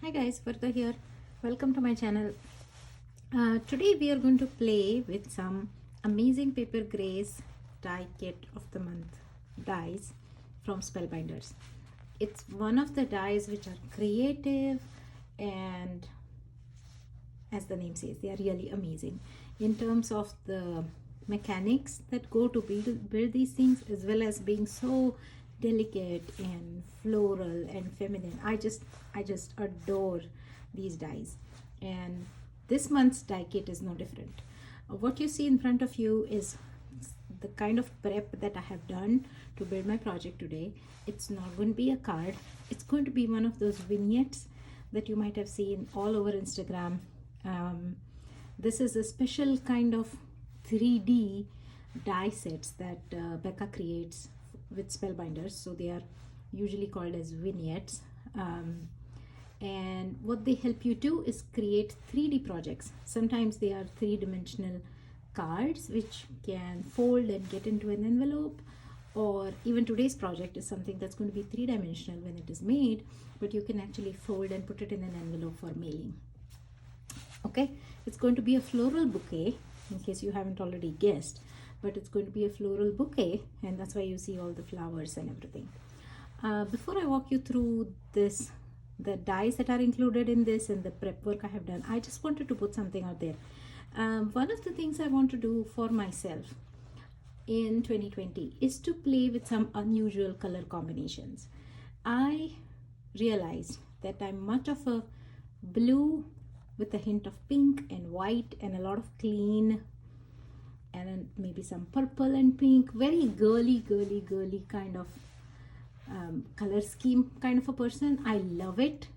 Hi guys, Varda here. Welcome to my channel. Today we are going to play with some amazing paper grays die kit of the month dies from Spellbinders. It's one of the dies which are creative and, as the name says, they are really amazing in terms of the mechanics that go to build these things, as well as being so delicate and floral and feminine. I just adore these dies, and this month's die kit is no different. What you see in front of you is the kind of prep that I have done to build my project today. It's not going to be a card, it's going to be one of those vignettes that you might have seen all over Instagram. This is a special kind of 3D die sets that Becca creates with Spellbinders, so they are usually called as vignettes, and what they help you do is create 3D projects. Sometimes they are three-dimensional cards which can fold and get into an envelope, or even today's project is something that's going to be three-dimensional when it is made, but you can actually fold and put it in an envelope for mailing. Okay, it's going to be a floral bouquet, in case you haven't already guessed, but it's going to be a floral bouquet, and that's why you see all the flowers and everything. Before I walk you through this, the dies that are included in this and the prep work I have done, I just wanted to put something out there. One of the things I want to do for myself in 2020 is to play with some unusual color combinations. I realized that I'm much of a blue with a hint of pink and white and a lot of clean, and then maybe some purple and pink, very girly kind of color scheme kind of a person. I love it,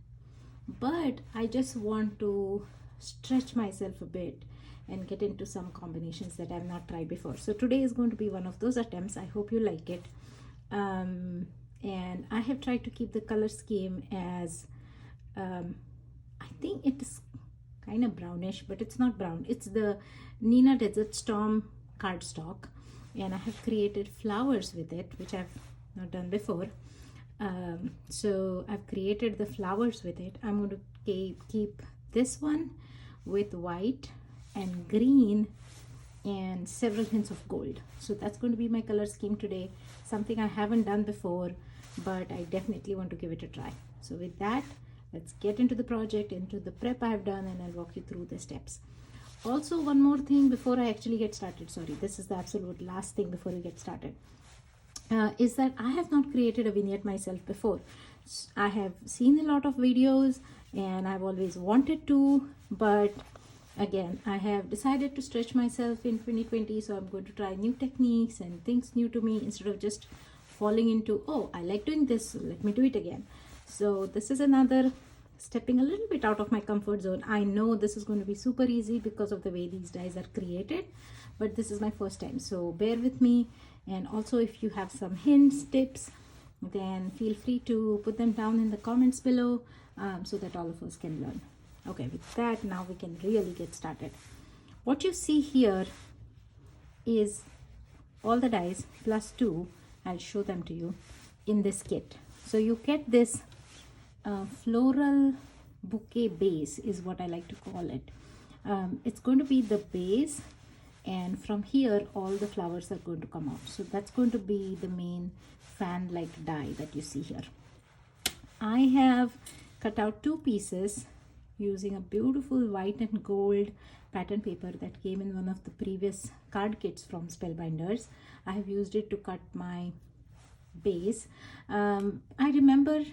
but I just want to stretch myself a bit and get into some combinations that I've not tried before. So today is going to be one of those attempts. I hope you like it. And I have tried to keep the color scheme as I think it is kind of brownish, but it's not brown. It's the Neenah Desert Storm cardstock, and I have created flowers with it, which I've not done before. So I've created the flowers with it. I'm going to keep this one with white and green and several hints of gold. So that's going to be my color scheme today, something I haven't done before, but I definitely want to give it a try. So with that, let's get into the project, into the prep I've done, and I'll walk you through the steps. Also, one more thing before I actually get started, sorry, this is the absolute last thing before we get started, is that I have not created a vignette myself before. I have seen a lot of videos and I've always wanted to, but again, I have decided to stretch myself in 2020, so I'm going to try new techniques and things new to me instead of just falling into, oh, I like doing this, so let me do it again. So this is another stepping a little bit out of my comfort zone. I know this is going to be super easy because of the way these dies are created, but this is my first time, so bear with me. And also, if you have some hints, tips, then feel free to put them down in the comments below, so that all of us can learn. Okay, with that, now we can really get started. What you see here is all the dies plus 2. I'll show them to you in this kit. So you get this floral bouquet base is what I like to call it. It's going to be the base, and from here all the flowers are going to come out. So that's going to be the main fan like die that you see here. I have cut out 2 pieces using a beautiful white and gold pattern paper that came in one of the previous card kits from Spellbinders. I have used it to cut my base. I remember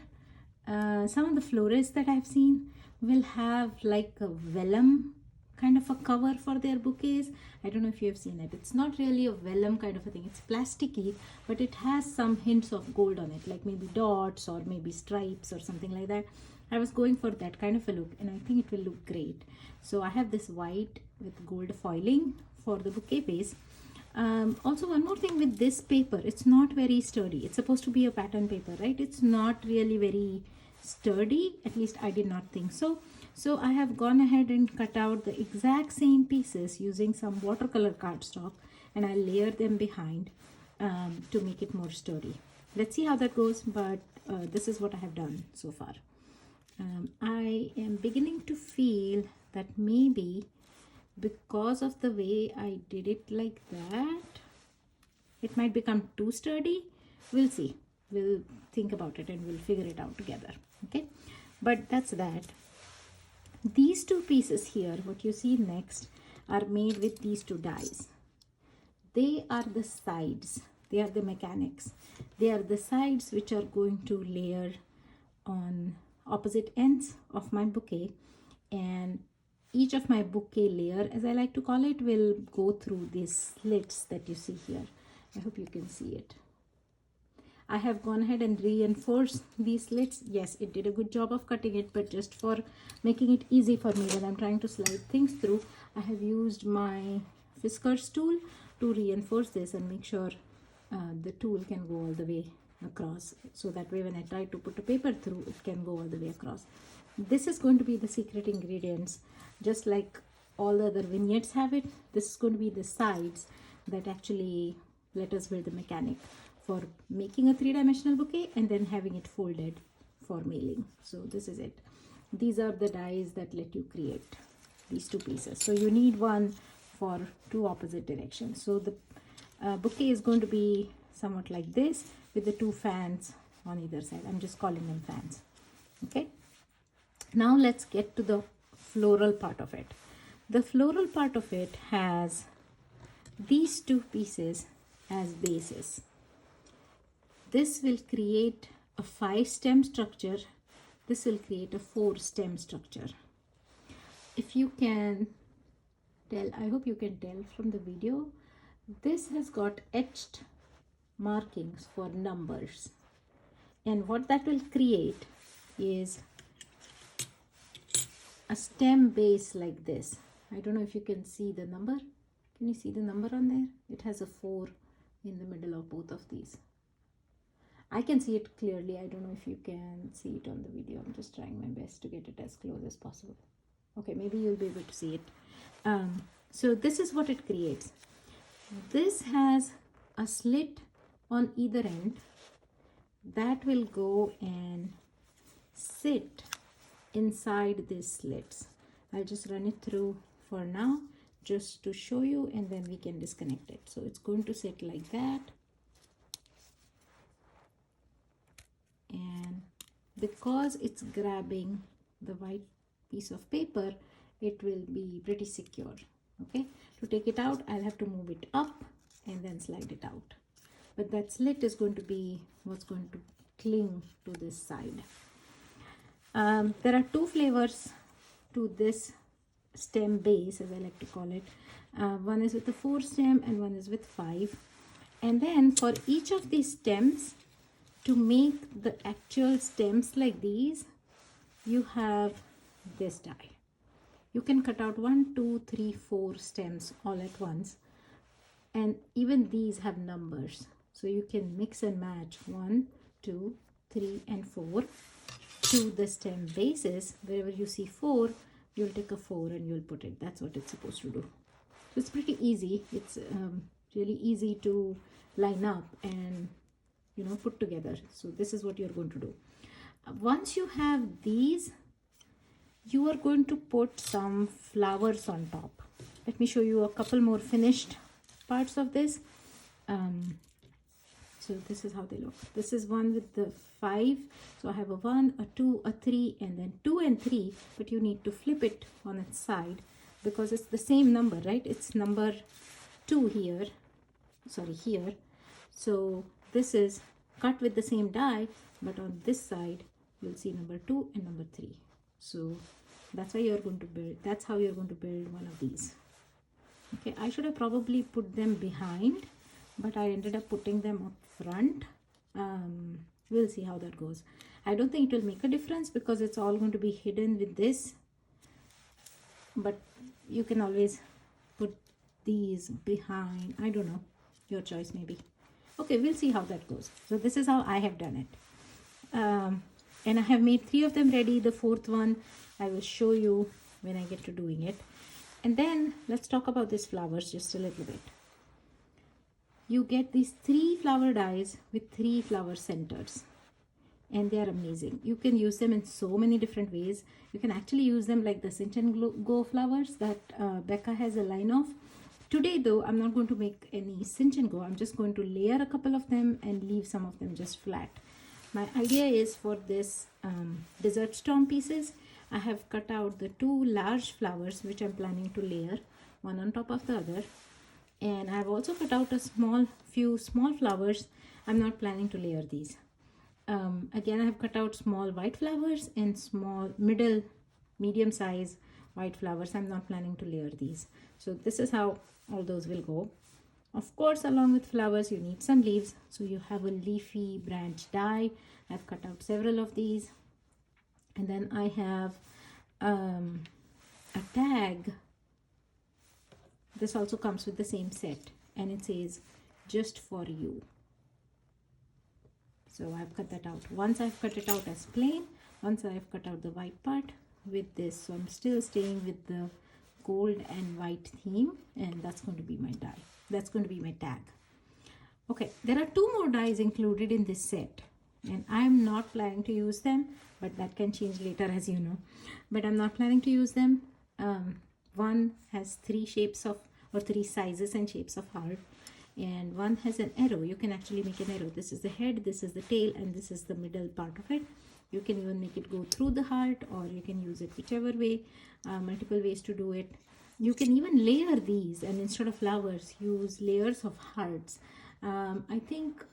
some of the florists that I've seen will have like a vellum kind of a cover for their bouquets. I don't know if you have seen it. It's not really a vellum kind of a thing. It's plasticky, but it has some hints of gold on it, like maybe dots or maybe stripes or something like that. I was going for that kind of a look, and I think it will look great. So I have this white with gold foiling for the bouquet base. Also, one more thing with this paper, it's not very sturdy. It's supposed to be a pattern paper, right? It's not really very sturdy, at least I did not think so. So I have gone ahead and cut out the exact same pieces using some watercolor cardstock, and I layer them behind to make it more sturdy. Let's see how that goes, but this is what I have done so far. I am beginning to feel that maybe because of the way I did it like that, it might become too sturdy. We'll see. We'll think about it and we'll figure it out together. Okay, but that's that. These two pieces here, what you see next, are made with these two dies. They are the sides. They are the mechanics. They are the sides which are going to layer on opposite ends of my bouquet, and each of my bouquet layer, as I like to call it, will go through these slits that you see here. I hope you can see it. I have gone ahead and reinforced these slits. Yes, it did a good job of cutting it, but just for making it easy for me when I'm trying to slide things through, I have used my Fiskars tool to reinforce this and make sure the tool can go all the way across, so that way when I try to put a paper through, it can go all the way across. This is going to be the secret ingredients, just like all the other vignettes have it. This is going to be the sides that actually let us build the mechanic for making a three-dimensional bouquet and then having it folded for mailing. So this is it. These are the dies that let you create these two pieces. So you need one for two opposite directions. So the bouquet is going to be somewhat like this with the two fans on either side. I'm just calling them fans. Okay. Now let's get to the floral part of it. The floral part of it has these two pieces as bases. This will create a 5-stem structure. This will create a 4-stem structure. If you can tell, I hope you can tell from the video, this has got etched markings for numbers. And what that will create is a stem base like this. I don't know if you can see the number. Can you see the number on there? It has a 4 in the middle of both of these. I can see it clearly. I don't know if you can see it on the video. I'm just trying my best to get it as close as possible. Okay, maybe you'll be able to see it. So this is what it creates. This has a slit on either end that will go and sit inside these slits. I'll just run it through for now just to show you, and then we can disconnect it. So it's going to sit like that. And because it's grabbing the white piece of paper, it will be pretty secure. Okay, to take it out, I'll have to move it up and then slide it out. But that slit is going to be what's going to cling to this side. There are two flavors to this stem base, as I like to call it. One is with a 4 stem and one is with 5. And then for each of these stems, to make the actual stems like these, you have this die. You can cut out 1, 2, 3, 4 stems all at once. And even these have numbers. So you can mix and match 1, 2, 3, and 4 to the stem bases. Wherever you see 4, you'll take a 4 and you'll put it. That's what it's supposed to do. So it's pretty easy. It's really easy to line up and put together. So this is what you're going to do. Once you have these, you are going to put some flowers on top. Let me show you a couple more finished parts of this. So this is how they look. This is one with the 5. So I have a 1, a 2, a 3, and then 2 and 3, but you need to flip it on its side because it's the same number, right? It's number 2 here, sorry, here. So this is cut with the same die, but on this side you'll see number 2 and number 3. So that's why you're going to build, that's how you're going to build one of these. Okay, I should have probably put them behind, but I ended up putting them up front. We'll see how that goes. I don't think it will make a difference because it's all going to be hidden with this, but you can always put these behind. I don't know, your choice maybe. Okay, we'll see how that goes. So this is how I have done it. And I have made 3 of them ready. The 4th one I will show you when I get to doing it. And then let's talk about these flowers just a little bit. You get these 3 flower dies with 3 flower centers. and they are amazing. You can use them in so many different ways. You can actually use them like the Cinch and Go flowers that Becca has a line of. Today though, I'm not going to make any Cinch and Go. I'm just going to layer a couple of them and leave some of them just flat. My idea is for this Desert Storm pieces, I have cut out the two large flowers which I'm planning to layer one on top of the other, and I've also cut out a few small flowers. I'm not planning to layer these. Again, I have cut out small white flowers and small medium size white flowers. I'm not planning to layer these. So this is how all those will go. Of course, along with flowers, you need some leaves. So you have a leafy branch die. I've cut out several of these. And then I have a tag. This also comes with the same set, and it says just for you. So I've cut that out. Once I've cut it out as plain, once I've cut out the white part with this. So I'm still staying with the gold and white theme, and that's going to be my die. That's going to be my tag. Okay, there are two more dies included in this set, and I'm not planning to use them, but that can change later, as you know. But I'm not planning to use them. One has three sizes and shapes of heart, and one has an arrow. You can actually make an arrow. This is the head, this is the tail, and this is the middle part of it. You can even make it go through the heart, or you can use it whichever way. Multiple ways to do it. You can even layer these, and instead of flowers, use layers of hearts. I think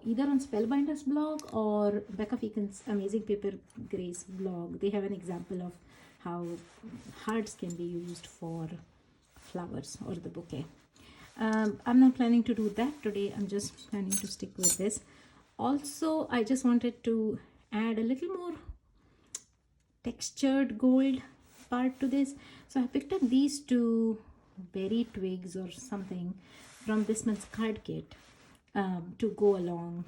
either on Spellbinders blog or Becca Feacon's Amazing Paper Grace blog, they have an example of how hearts can be used for flowers or the bouquet. I'm not planning to do that today. I'm just planning to stick with this. Also, I just wanted to add a little more textured gold part to this. So I picked up these two berry twigs or something from this month's card kit to go along.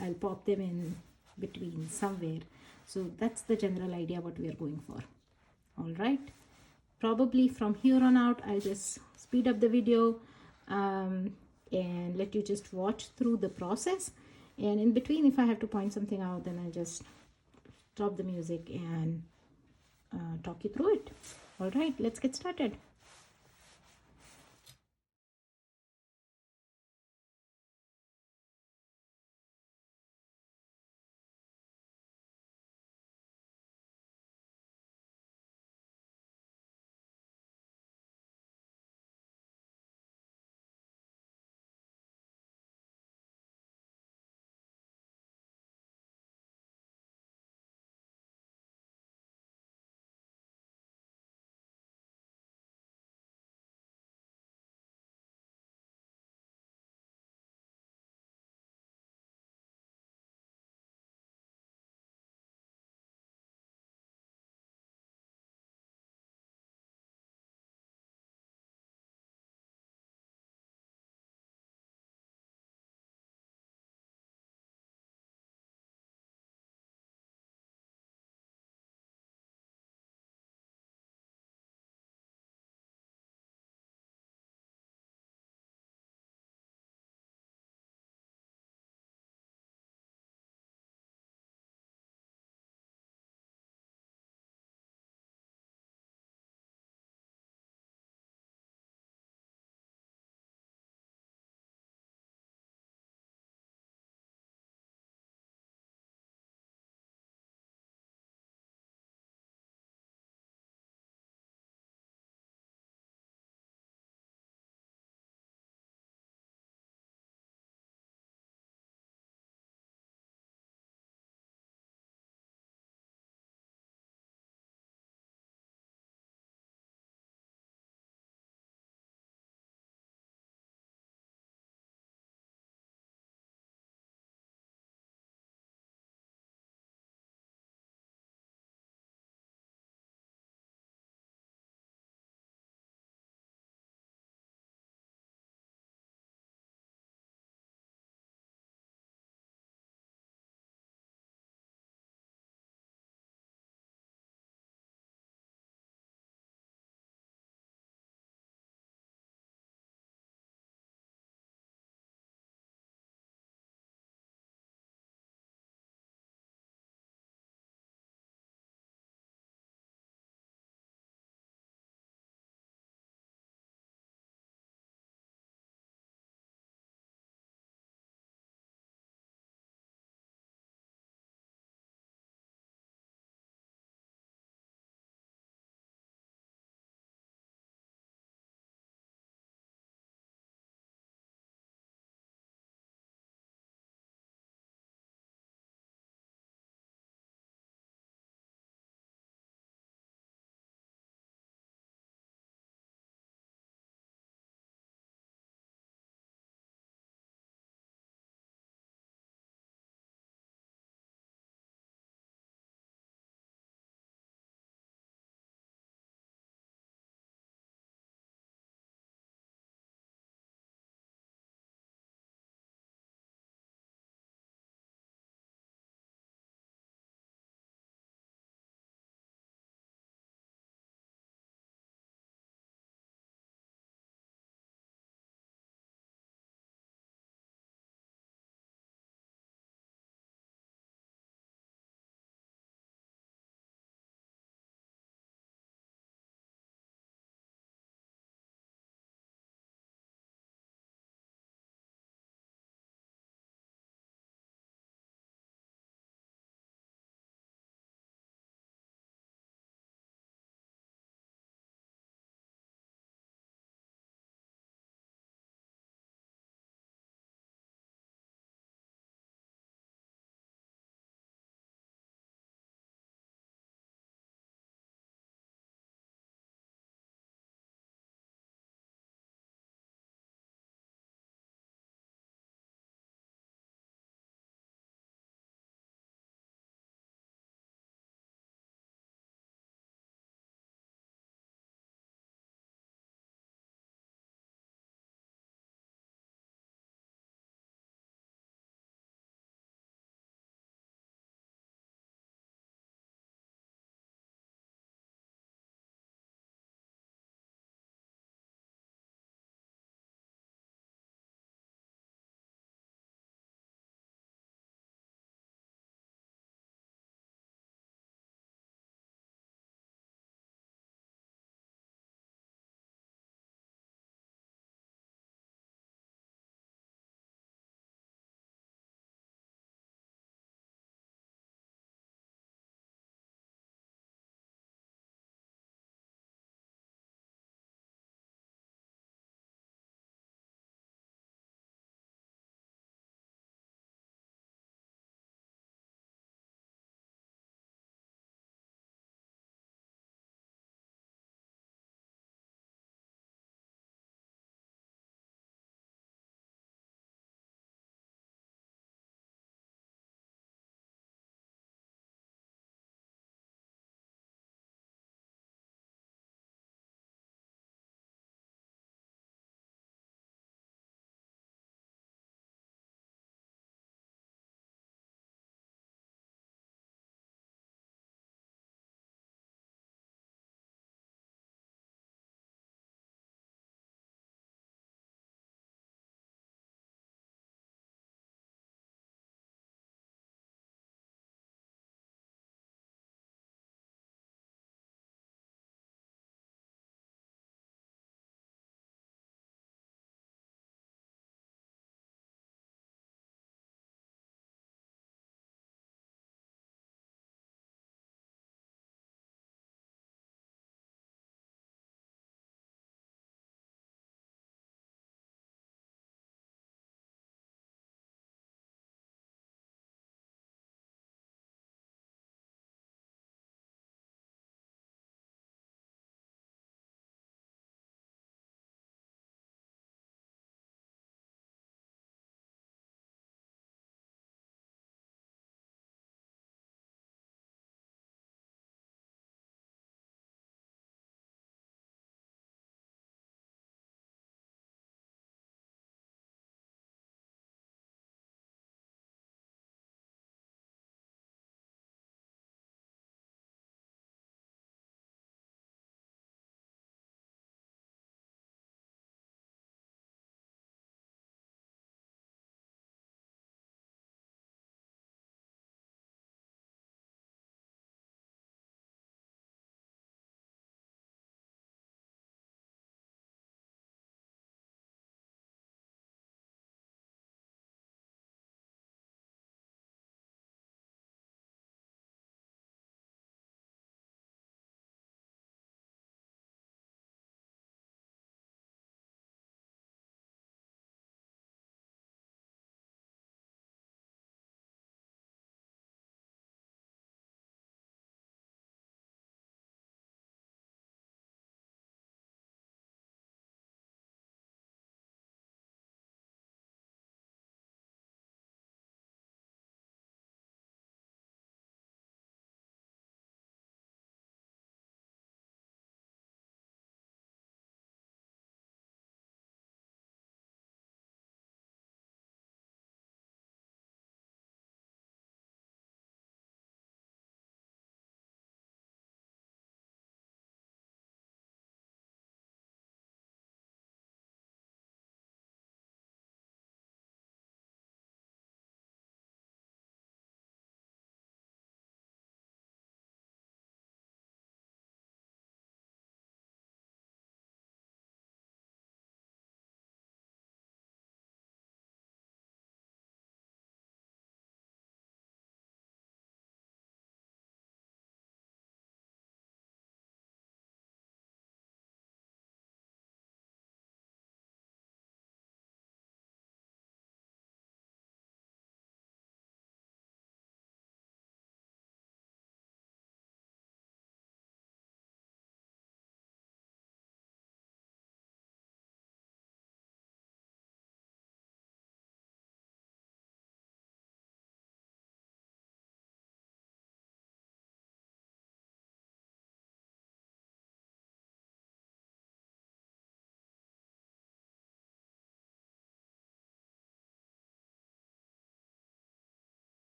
I'll pop them in between somewhere. So that's the general idea what we are going for. All right. Probably from here on out, I'll just speed up the video and let you just watch through the process. And in between, if I have to point something out, then I'll just stop the music and talk you through it. All right, let's get started.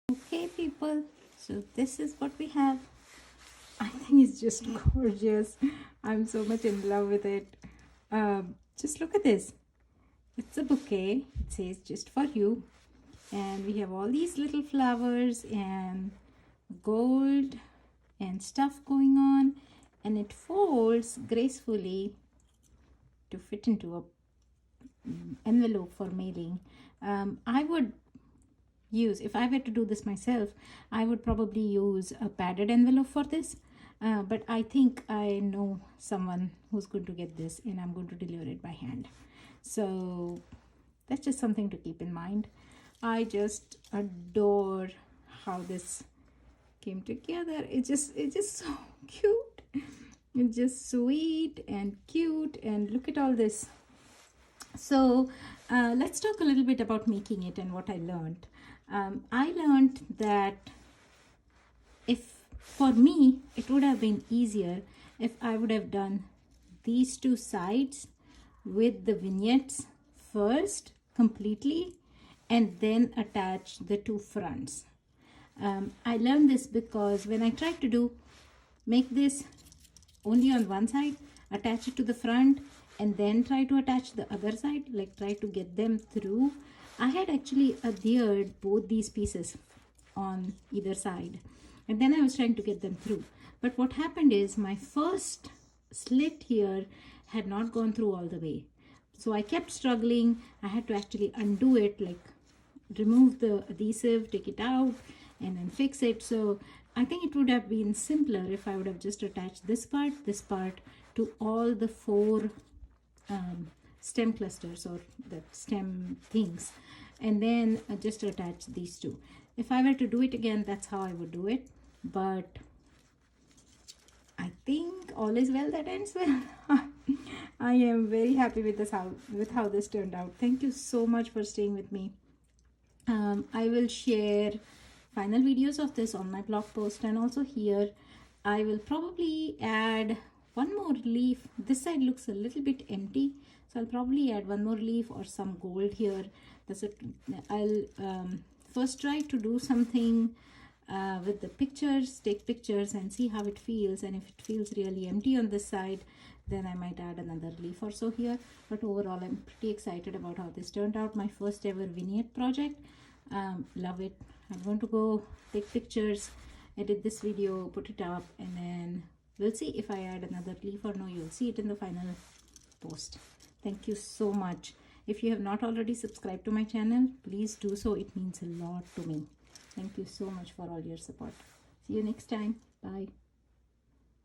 Okay, people, so this is what we have. I think it's just gorgeous. I'm so much in love with it. Just look at this. It's a bouquet. It says just for you. And we have all these little flowers and gold and stuff going on. And it folds gracefully to fit into a envelope for mailing. I would use, if I were to do this myself, I would probably use a padded envelope for this. But I think I know someone who's going to get this and I'm going to deliver it by hand. So that's just something to keep in mind. I just adore how this came together. It's just so cute. It's just sweet and cute, and look at all this. So let's talk a little bit about making it and what I learned. I learned that for me, it would have been easier if I would have done these two sides with the vignettes first completely and then attach the two fronts. I learned this because when I tried to make this only on one side, attach it to the front and then try to attach the other side, like try to get them through, I had actually adhered both these pieces on either side and then I was trying to get them through. But what happened is my first slit here had not gone through all the way. So I kept struggling. I had to actually undo it, like remove the adhesive, take it out and then fix it. So I think it would have been simpler if I would have just attached this part to all the four stem clusters or the stem things, and then just attach these two. If I were to do it again, that's how I would do it. But I think all is well that ends well. I am very happy with this, with how this turned out. Thank you so much for staying with me. I will share final videos of this on my blog post, and also here I will probably add one more leaf. This side looks a little bit empty, so I'll probably add one more leaf or some gold here. That's it. I'll first try to do something with the pictures, take pictures and see how it feels, and if it feels really empty on this side, then I might add another leaf or so here. But overall, I'm pretty excited about how this turned out. My first ever vignette project. Love it. I'm going to go take pictures, edit this video, put it up, and then we'll see if I add another leaf or no. You'll see it in the final post. Thank you so much. If you have not already subscribed to my channel, please do so. It means a lot to me. Thank you so much for all your support. See you next time. Bye.